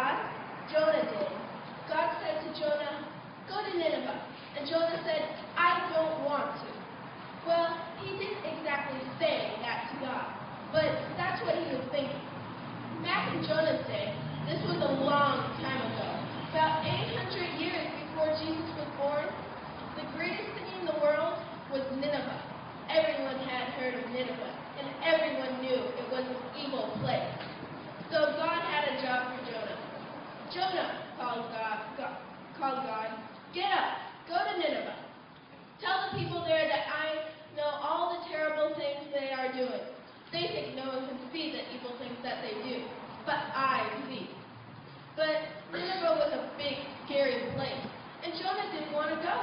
God? Jonah did. God said to Jonah, "Go to Nineveh." And Jonah said, "I don't want to." Well, he didn't exactly say that to God, but that's what he was thinking. Back in Jonah's day, this was a long time ago, about 800 years before Jesus was born. The greatest city in the world was Nineveh. Everyone had heard of Nineveh, and everyone knew it was an evil place. So God had a job for Jonah. "Jonah," called God, "get up, go to Nineveh. Tell the people there that I know all the terrible things they are doing. They think no one can see the evil things that they do, but I see." But Nineveh was a big, scary place, and Jonah didn't want to go.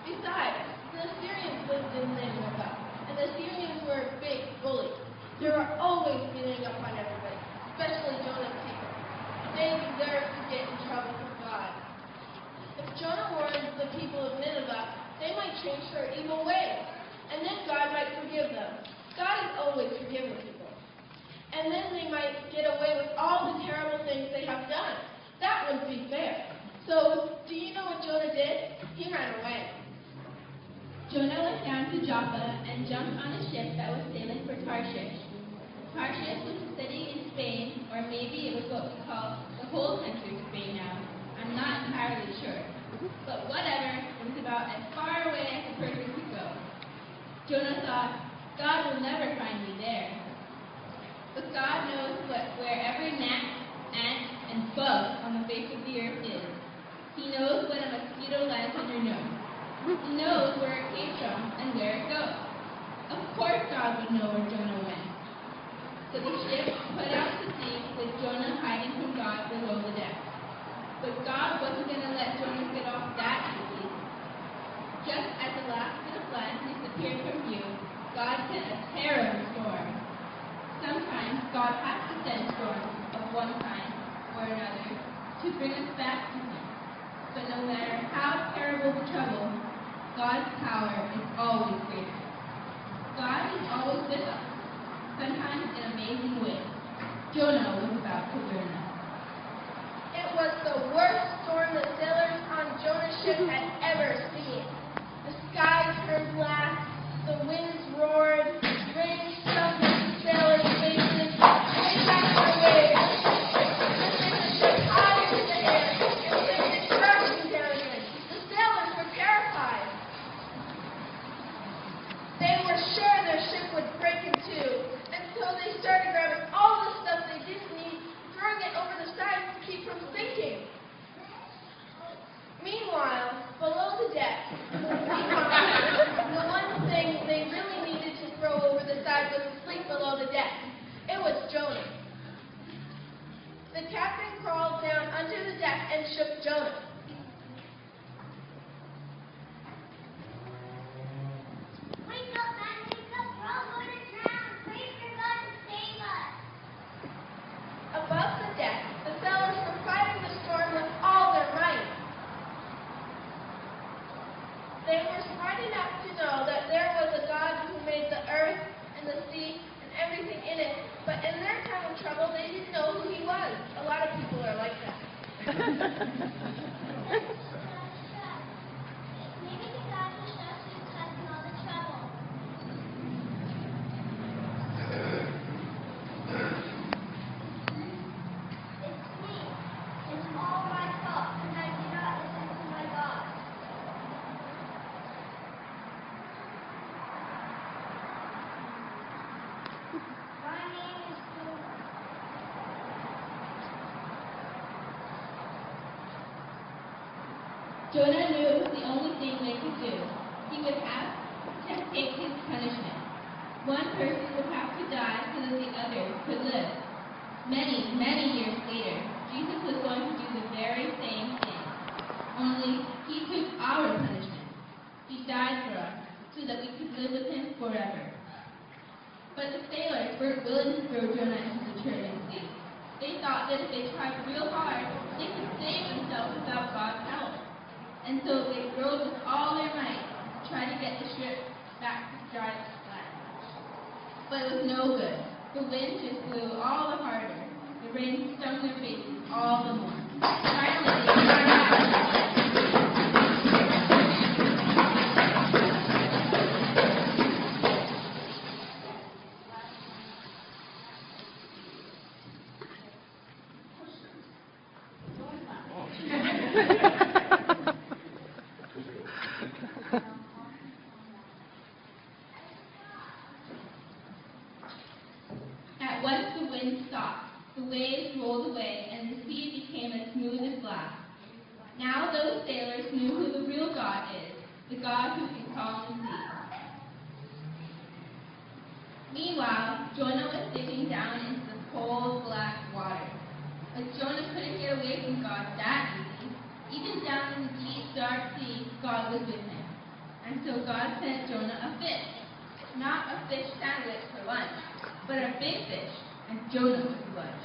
Besides, the Assyrians lived in Nineveh, and the Assyrians were big bullies. They were always beating up on everybody, especially Jonah's people. They deserved to get in trouble with God. If Jonah warned the people of Nineveh, they might change their evil ways, and then God might forgive them. God is always forgiving people. And then they might get away with all the terrible things they have done. That wouldn't be fair. So, do you know what Jonah did? He ran away. Jonah went down to Joppa and jumped on a ship that was sailing for Tarshish. Tarshish was a city in Spain, or maybe it was what we call the whole country of Spain now. I'm not entirely sure. But whatever, it was about as far away as a person could go. Jonah thought, God will never find me there. But God knows where every gnat, ant, and bug on the face of the earth is. He knows when a mosquito lands on your nose. He knows where it came from and where it goes. Of course God would know where Jonah went. So the ship put out to sea with Jonah hiding from God below the deck. But God wasn't going to let Jonah get off that easily. Just as the last bit of land disappeared from view, God sent a terrible storm. Sometimes God has to send storms of one kind or another to bring us back to Him. But no matter how terrible the trouble, God's power is always greater. God is always with us, sometimes in amazing ways. Jonah was about to learn that. It was the worst storm the sailors on Jonah's ship had ever seen. The sky turned black, the winds roared, rain shoveled the sailors' faces, wave after wave, lifted the ship high into the air, and sent it crashing down again. The sailors were terrified. They were sure their ship would break in two, and so they started grabbing all the stuff they didn't need, throwing it over the side to keep from sinking. Meanwhile, below the deck, the one thing they really needed to throw over the side was asleep below the deck. It was Jonah. The captain crawled down under the deck and shook Jonah. Wake up, man, wake up, we're all going to drown. Pray for God to save us. Above the deck, the sailors were fighting the storm with all their might. They were smart enough to know that there was a God who made the earth and the sea and everything in it, but in their time of trouble, they didn't know who He was. A lot of people are like that. Maybe the God who shuts you causing all the trouble. It's me. It's all my fault, and I did not listen to my God. My name is Jonah. Jonah knew it was the only thing they could do. He would have to take his punishment. One person would have to die so that the other could live. Many, many years later, Jesus was going to do the very same thing. Only He took our punishment. He died for us so that we could live with Him forever. But the sailors weren't willing to throw Jonah into the turbulent sea. They thought that if they tried real hard, they could save themselves without God's help. And so they rowed with all their might to try to get the ship back to dry land. But it was no good. The wind just blew all the harder. The the rain stung their faces all the more. Finally, they cried out. At once the wind stopped, the waves rolled away, and the sea became as smooth as glass. Now those sailors knew who the real God is, the God who can calm the sea. Meanwhile, Jonah was digging down into the cold, black water. But Jonah couldn't get away from God that easy. Even down in the deep, dark sea, God was with him. And so God sent Jonah a fish. Not a fish sandwich for lunch, but a big fish, and Jonah was the lunch.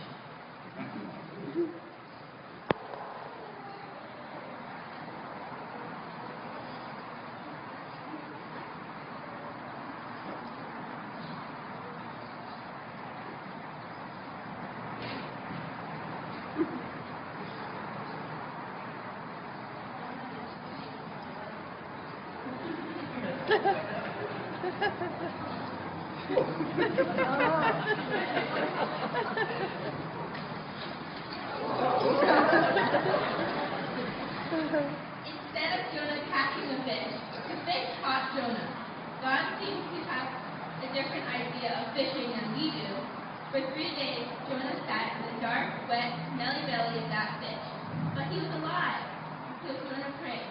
Instead of Jonah catching the fish caught Jonah. God seems to have a different idea of fishing than we do. For 3 days, Jonah sat in the dark, wet, smelly belly of that fish. But he was alive. So Jonah prayed.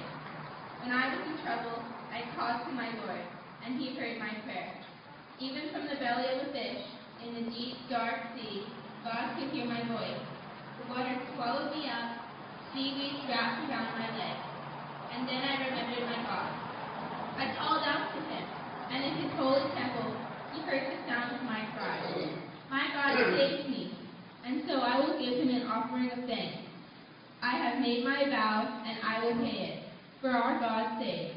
When I was in trouble, I called to my Lord, and he heard my prayer. Even from the belly of a fish, in the deep, dark sea, God could hear my voice. The water swallowed me up, seaweed wrapped around my legs. And then I remembered my God. I called out to him, and in his holy temple, he heard the sound of my cry. My God saved me, and so I will give him an offering of thanks. I have made my vow, and I will pay it, for our God's sake.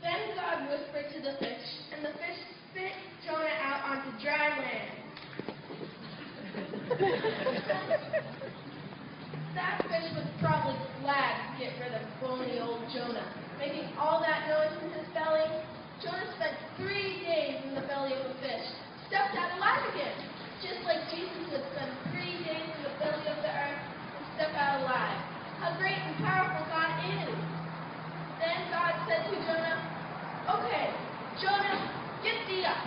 Then God whispered to the fish, and the fish spit Jonah out onto dry land. That fish was probably glad to get rid of bony old Jonah, making all that noise in his belly. Jonah spent 3 days in the belly of a fish, stepped out alive again, just like Jesus would spend 3 days in the belly of the earth and step out alive. How great and powerful God is! Then God said to Jonah, "Okay, Jonah, get thee up.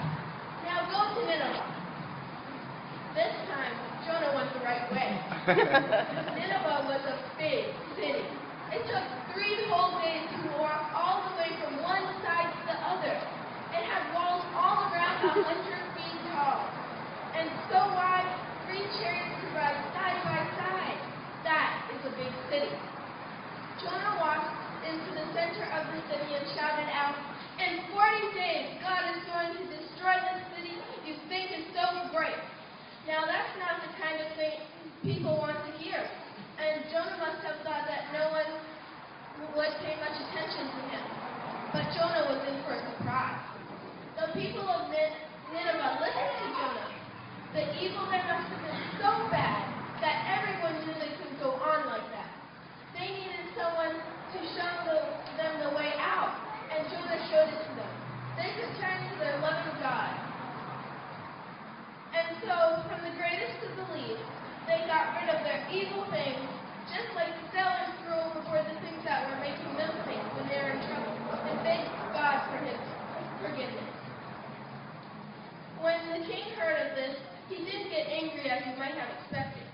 Now go to Nineveh." This time, Jonah went the right way. Nineveh was a big city. It took 3 whole days to walk all the way from one side to the other. It had walls all around 100 feet tall, and so wide 3 chariots could ride side by side. That is a big city. Jonah walked into the center of the city and shouted out, "In 40 days, God is going to destroy this city you think is so great." Now that's not the kind of thing people want to hear. And Jonah must have thought that no one would pay much attention to him. But Jonah was in for a surprise. The people of Nineveh listened to Jonah. The evil there must have been so bad that everyone knew they couldn't go on like that. They needed someone to show them the way out, and Jonah showed it to them. They could turn to their loving God. And so, from the greatest to the least, they got rid of their evil things, just like sailors threw overboard the things that were making them sink when they were in trouble, and begged God for his forgiveness. When the king heard of this, he didn't get angry as you might have expected.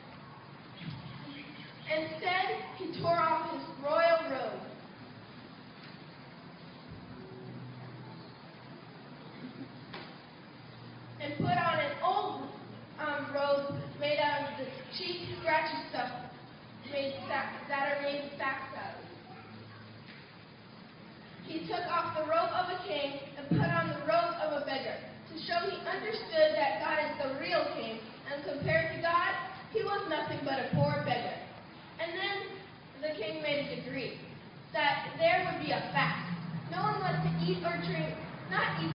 Instead, he tore off his royal robe. And put on an old robe made out of the cheap, scratchy stuff that are made sack saddles. He took off the robe of a king and put on the robe of a beggar to show he understood that God is the real king, and compared to God, he was nothing but a poor beggar. And then the king made a decree that there would be a fast. No one was to eat or drink, not even